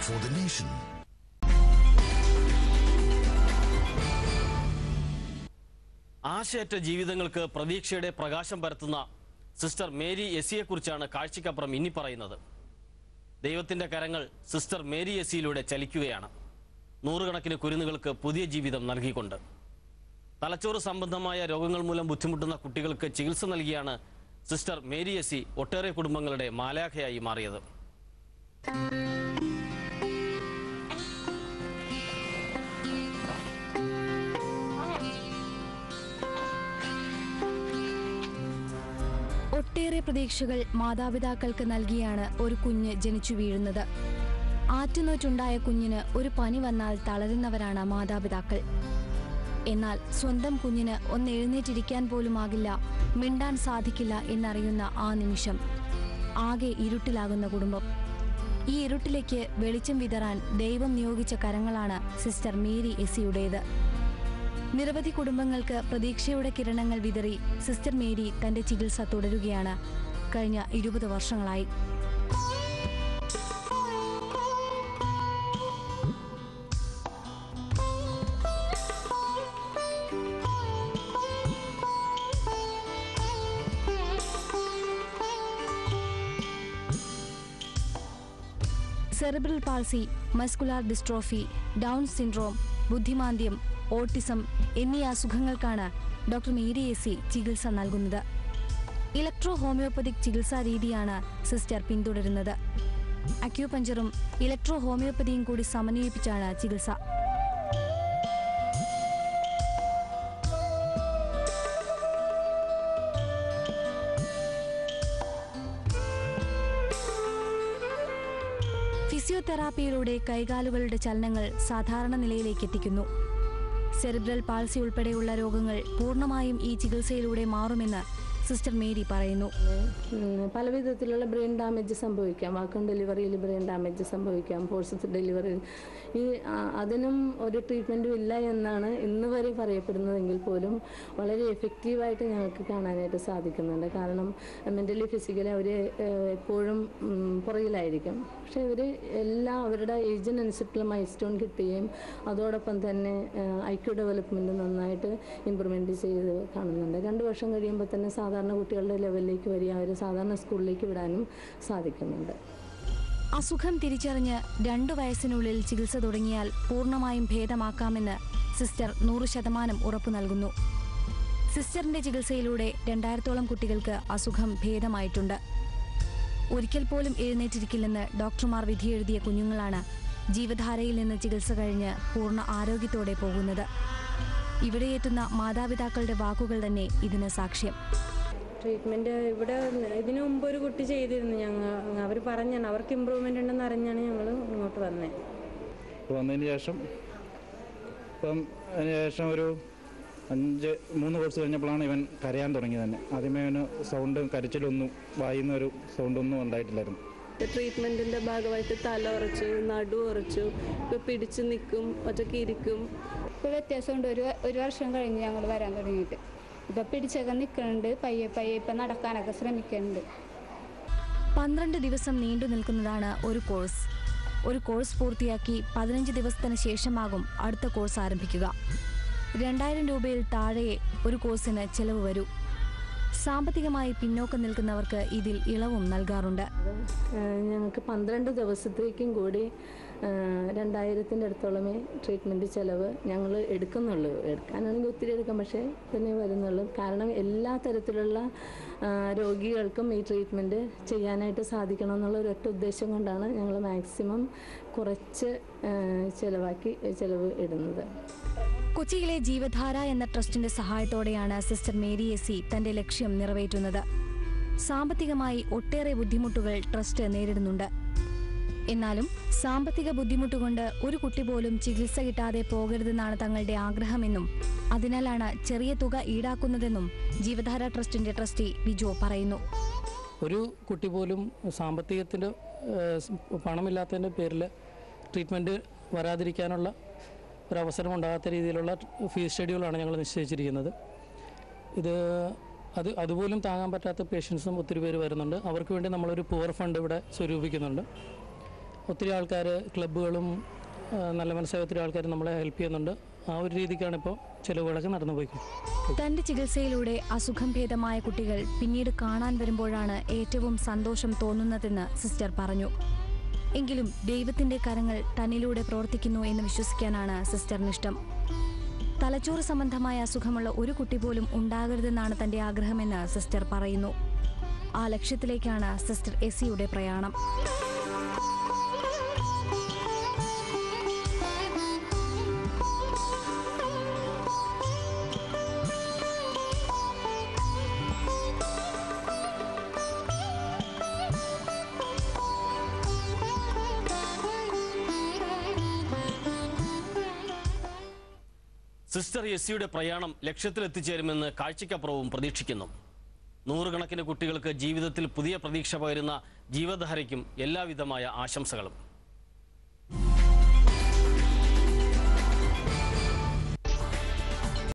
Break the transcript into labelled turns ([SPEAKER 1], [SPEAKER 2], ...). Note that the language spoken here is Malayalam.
[SPEAKER 1] for the nation.
[SPEAKER 2] ആശയറ്റ ജീവിതങ്ങൾക്ക് പ്രതീക്ഷയുടെ പ്രകാശം പരത്തുന്ന സിസ്റ്റർ മേരി എസിയെക്കുറിച്ചാണ് കാഴ്ചയ്ക്കപ്പുറം ഇനി പറയുന്നത്. ദൈവത്തിൻ്റെ കരങ്ങൾ സിസ്റ്റർ മേരി എസിയിലൂടെ ചലിക്കുകയാണ്, നൂറുകണക്കിന് കുരുന്നുകൾക്ക് പുതിയ ജീവിതം നൽകിക്കൊണ്ട്. തലച്ചോറ് സംബന്ധമായ രോഗങ്ങൾ മൂലം ബുദ്ധിമുട്ടുന്ന കുട്ടികൾക്ക് ചികിത്സ നൽകിയാണ് സിസ്റ്റർ മേരി എസി ഒട്ടേറെ കുടുംബങ്ങളുടെ മാലാഖയായി മാറിയത്.
[SPEAKER 3] ഒട്ടേറെ പ്രതീക്ഷകൾ മാതാപിതാക്കൾക്ക് നൽകിയാണ് ഒരു കുഞ്ഞ് ജനിച്ചു വീഴുന്നത്. ആറ്റുനോറ്റുണ്ടായ കുഞ്ഞിന് ഒരു പനി വന്നാൽ തളരുന്നവരാണ് മാതാപിതാക്കൾ. എന്നാൽ സ്വന്തം കുഞ്ഞിന് ഒന്ന് എഴുന്നേറ്റിരിക്കാൻ പോലുമാകില്ല, മിണ്ടാൻ സാധിക്കില്ല എന്നറിയുന്ന ആ നിമിഷം ആകെ ഇരുട്ടിലാകുന്ന കുടുംബം. ഈ ഇരുട്ടിലേക്ക് വെളിച്ചം വിതറാൻ ദൈവം നിയോഗിച്ച കരങ്ങളാണ് സിസ്റ്റർ മേരി എസിയുടേത്. നിരവധി കുടുംബങ്ങൾക്ക് പ്രതീക്ഷയുടെ കിരണങ്ങൾ വിതറി സിസ്റ്റർ മേരി തന്റെ ചികിത്സ തുടരുകയാണ് കഴിഞ്ഞ 20 വർഷങ്ങളായി. Cerebral palsy, muscular dystrophy, down syndrome, ബുദ്ധിമാന്ദ്യം, ഓട്ടിസം എന്നീ അസുഖങ്ങൾക്കാണ് ഡോക്ടർ മേരി എസി ചികിത്സ നൽകുന്നത്. ഇലക്ട്രോ ഹോമിയോപ്പതിക് ചികിത്സാ രീതിയാണ് സിസ്റ്റർ പിന്തുടരുന്നത്. അക്യൂപഞ്ചറും ഇലക്ട്രോ ഹോമിയോപ്പതിയും കൂടി സമന്വയിപ്പിച്ചാണ് ചികിത്സ. ഫിസിയോതെറാപ്പിയിലൂടെ കൈകാലുകളുടെ ചലനങ്ങൾ സാധാരണ നിലയിലേക്ക് എത്തിക്കുന്നു. സെറിബ്രൽ പാൾസി ഉൾപ്പെടെയുള്ള രോഗങ്ങൾ പൂർണ്ണമായും ഈ ചികിത്സയിലൂടെ മാറുമെന്ന് സിസ്റ്റർ മേരി പറയുന്നു.
[SPEAKER 4] പല വിധത്തിലുള്ള ബ്രെയിൻ ഡാമേജ് സംഭവിക്കാം, വാക്വം ഡെലിവറിയിൽ ബ്രെയിൻ ഡാമേജ് സംഭവിക്കാം, ഫോഴ്സസ് ഡെലിവറിയിൽ. അതിനും ഒരു ട്രീറ്റ്മെൻറ്റും ഇല്ല എന്നാണ് ഇന്ന് വരെ പറയപ്പെടുന്നതെങ്കിൽ പോലും വളരെ എഫക്റ്റീവായിട്ട് ഞങ്ങൾക്ക് കാണാനായിട്ട് സാധിക്കുന്നുണ്ട്. കാരണം മെൻ്റലി ഫിസിക്കലി അവർ എപ്പോഴും പുറകിലായിരിക്കും. പക്ഷേ ഇവർ എല്ലാം അവരുടെ ഏജിനനുസരിച്ചുള്ള മൈൽ സ്റ്റോൺ കിട്ടുകയും അതോടൊപ്പം തന്നെ ഐക്യു ഡെവലപ്മെൻറ്റ് നന്നായിട്ട് ഇമ്പ്രൂവ്മെൻറ്റ് ചെയ്ത് കാണുന്നുണ്ട്. 2 വർഷം കഴിയുമ്പോൾ തന്നെ സാധാരണ കുട്ടികളുടെ ലെവലിലേക്ക് വരിക, അവർ സാധാരണ സ്കൂളിലേക്ക് വിടാനും സാധിക്കുന്നുണ്ട്.
[SPEAKER 3] അസുഖം തിരിച്ചറിഞ്ഞ് 2 വയസ്സിനുള്ളിൽ ചികിത്സ തുടങ്ങിയാൽ പൂർണ്ണമായും ഭേദമാക്കാമെന്ന് സിസ്റ്റർ 100% ഉറപ്പു നൽകുന്നു. സിസ്റ്ററിന്റെ ചികിത്സയിലൂടെ 2000-ഓളം കുട്ടികൾക്ക് അസുഖം ഭേദമായിട്ടുണ്ട്. ഒരിക്കൽ പോലും എഴുന്നേറ്റിരിക്കില്ലെന്ന് ഡോക്ടർമാർ വിധിയെഴുതിയ കുഞ്ഞുങ്ങളാണ് ജീവധാരയിൽ നിന്ന് ചികിത്സ കഴിഞ്ഞ് പൂർണ്ണ ആരോഗ്യത്തോടെ പോകുന്നത്. ഇവിടെ എത്തുന്ന മാതാപിതാക്കളുടെ വാക്കുകൾ തന്നെ ഇതിന് സാക്ഷ്യം.
[SPEAKER 4] ട്രീറ്റ്മെൻറ്റ് ഇവിടെ ഇതിനു മുമ്പ് ഒരു കുട്ടി ചെയ്തിരുന്നു. അവർ പറഞ്ഞാണ് അവർക്ക് ഇമ്പ്രൂവ്മെൻ്റ് ഉണ്ടെന്ന് അറിഞ്ഞാണ് ഞങ്ങൾ ഇങ്ങോട്ട് വന്നത്.
[SPEAKER 5] വന്നതിന് ശേഷം അതിനുശേഷം ഒരു 3 കോഴ്സ് കഴിഞ്ഞപ്പോഴാണ് ഇവൻ കരയാൻ തുടങ്ങിയത് തന്നെ. ആദ്യമേ അവന് സൗണ്ടും കരച്ചിലൊന്നും വായിന്ന് ഒരു സൗണ്ടൊന്നും ഉണ്ടായിട്ടില്ലായിരുന്നു.
[SPEAKER 6] ട്രീറ്റ്മെൻറ്റിൻ്റെ ഭാഗമായിട്ട് തല ഉറച്ചു, നടു ഉറച്ചു, ഇപ്പോൾ പിടിച്ച് നിൽക്കും, ഒറ്റയ്ക്ക് ഇരിക്കും.
[SPEAKER 7] ഇപ്പോൾ വ്യത്യാസമുണ്ട്. ഒരു വർഷം കഴിഞ്ഞ് ഞങ്ങൾ വരാൻ തുടങ്ങിയിട്ട് ഇപ്പോൾ പിടിച്ചൊക്കെ നിൽക്കുന്നുണ്ട്, പയ്യെ ഇപ്പം നടക്കാനൊക്കെ ശ്രമിക്കുന്നുണ്ട്.
[SPEAKER 3] 12 ദിവസം നീണ്ടു നിൽക്കുന്നതാണ് ഒരു കോഴ്സ്. ഒരു കോഴ്സ് പൂർത്തിയാക്കി 15 ദിവസത്തിന് ശേഷമാകും അടുത്ത കോഴ്സ് ആരംഭിക്കുക. 2000 രൂപയിൽ താഴെ ഒരു കോഴ്സിന് ചെലവ് വരൂ. സാമ്പത്തികമായി പിന്നോക്കം നിൽക്കുന്നവർക്ക് ഇതിൽ ഇളവും നൽകാറുണ്ട്.
[SPEAKER 4] ഞങ്ങൾക്ക് 12 ദിവസത്തേക്കും കൂടി 2000-ൻ്റെ അടുത്തോളമേ ട്രീറ്റ്മെൻറ്റ് ചിലവ് ഞങ്ങൾ എടുക്കുന്നുള്ളൂ. എടുക്കാനാണെങ്കിൽ ഒത്തിരി എടുക്കാം, പക്ഷേ തന്നെ വരുന്നുള്ളൂ. കാരണം എല്ലാ തരത്തിലുള്ള രോഗികൾക്കും ഈ ട്രീറ്റ്മെൻറ്റ് ചെയ്യാനായിട്ട് സാധിക്കണം എന്നുള്ള ഒരൊറ്റ ഉദ്ദേശം കൊണ്ടാണ് ഞങ്ങൾ മാക്സിമം കുറച്ച് ചിലവ് ഇടുന്നത്.
[SPEAKER 3] കൊച്ചിയിലെ ജീവധാര എന്ന ട്രസ്റ്റിന്റെ സഹായത്തോടെയാണ് സിസ്റ്റർ മേരി എസി തന്റെ ലക്ഷ്യം നിറവേറ്റുന്നത്. സാമ്പത്തികമായി ഒട്ടേറെ ബുദ്ധിമുട്ടുകൾ ട്രസ്റ്റ് നേരിടുന്നുണ്ട്. എന്നാലും സാമ്പത്തിക ബുദ്ധിമുട്ടുകൊണ്ട് ഒരു കുട്ടി പോലും ചികിത്സ കിട്ടാതെ പോകരുതെന്നാണ് തങ്ങളുടെ ആഗ്രഹമെന്നും അതിനാലാണ് ചെറിയ തുക ഈടാക്കുന്നതെന്നും ജീവധാര ട്രസ്റ്റിന്റെ ട്രസ്റ്റി വിജോ പറയുന്നു.
[SPEAKER 8] ഒരു കുട്ടി പോലും സാമ്പത്തികത്തിൻ്റെ പണമില്ലാത്തതിൻ്റെ പേരിൽ ട്രീറ്റ്മെൻറ്റ് വരാതിരിക്കാനുള്ള ഒരവസരം ഉണ്ടാകാത്ത രീതിയിലുള്ള ഫീസ് ഷെഡ്യൂളാണ് ഞങ്ങൾ നിശ്ചയിച്ചിരിക്കുന്നത്. അതുപോലും താങ്ങാൻ പറ്റാത്ത പേഷ്യൻസും ഒത്തിരി പേര് വരുന്നുണ്ട്. അവർക്ക് വേണ്ടി നമ്മളൊരു പുവർ ഫണ്ട് ഇവിടെ സ്വരൂപിക്കുന്നുണ്ട്. ഒത്തിരി ആൾക്കാർ, ക്ലബ്ബുകളും നല്ല മനസ്സായ ഒത്തിരി ആൾക്കാർ നമ്മളെ ഹെൽപ്പ് ചെയ്യുന്നുണ്ട്. ആ ഒരു രീതിക്കാണ് ഇപ്പോൾ ചിലവുകളൊക്കെ നടന്നു പോയിക്കൊണ്ടിരിക്കുന്നത്.
[SPEAKER 3] തന്റെ ചികിത്സയിലൂടെ അസുഖം ഭേദമായ കുട്ടികൾ പിന്നീട് കാണാൻ വരുമ്പോഴാണ് ഏറ്റവും സന്തോഷം തോന്നുന്നതെന്ന് സിസ്റ്റർ പറഞ്ഞു. എങ്കിലും ദൈവത്തിന്റെ കരങ്ങൾ തന്നിലൂടെ പ്രവർത്തിക്കുന്നു എന്ന് വിശ്വസിക്കാനാണ് സിസ്റ്ററിനിഷ്ടം. തലച്ചോറ് സംബന്ധമായ അസുഖമുള്ള ഒരു കുട്ടി പോലും ഉണ്ടാകരുതെന്നാണ് തന്റെ ആഗ്രഹമെന്ന് സിസ്റ്റർ പറയുന്നു. ആ ലക്ഷ്യത്തിലേക്കാണ് സിസ്റ്റർ എസിയുടെ പ്രയാണം.
[SPEAKER 2] സിസ്റ്റർ എസിയുടെ പ്രയാണം ലക്ഷ്യത്തിലെത്തിച്ചേരുമെന്ന് കാഴ്ചയ്ക്കപ്പുറവും പ്രതീക്ഷിക്കുന്നു. നൂറുകണക്കിന് കുട്ടികൾക്ക് ജീവിതത്തിൽ പുതിയ പ്രതീക്ഷ പകരുന്ന ജീവധാരയ്ക്കും എല്ലാവിധമായ ആശംസകളും.